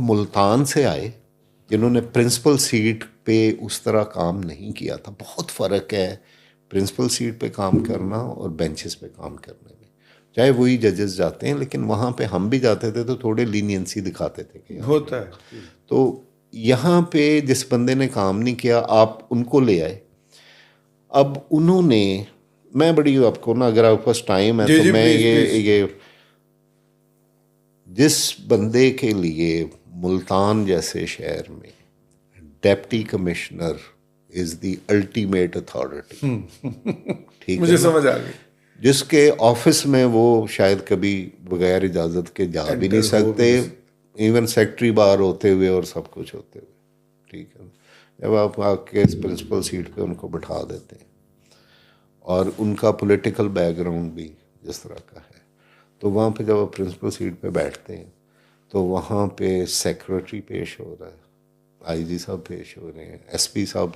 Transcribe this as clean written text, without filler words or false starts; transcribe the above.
ملتان سے آئے جنہوں نے پرنسپل سیٹ پہ اس طرح کام نہیں کیا تھا. بہت فرق ہے پرنسپل سیٹ پہ کام کرنا اور بینچز پہ کام کرنے میں. چاہے وہی ججز جاتے ہیں لیکن وہاں پہ ہم بھی جاتے تھے تو تھوڑے لینینسی دکھاتے تھے کہ ہوتا ہے. تو یہاں پہ جس بندے نے کام نہیں کیا آپ ان کو لے آئے. اب انہوں نے میں بڑی آپ کو نا اگر آپ کے پاس ٹائم ہے تو میں یہ جس بندے کے لیے ملتان جیسے شہر میں deputy commissioner is the ultimate authority, ٹھیک ہے, مجھے سمجھ آ گئی, جس کے آفس میں وہ شاید کبھی بغیر اجازت کے جا بھی نہیں سکتے, ایون سیکٹری باہر ہوتے ہوئے اور سب کچھ ہوتے ہوئے, ٹھیک ہے. جب آپ آ کے پرنسپل سیٹ پہ ان کو بٹھا دیتے ہیں اور ان کا پولیٹیکل بیک گراؤنڈ بھی جس طرح کا ہے, تو وہاں پہ جب آپ پرنسپل سیٹ پہ بیٹھتے ہیں تو وہاں پہ سیکرٹری پیش ہو رہا ہے, آئی جی صاحب پیش ہو رہے ہیں, ایس پی صاحب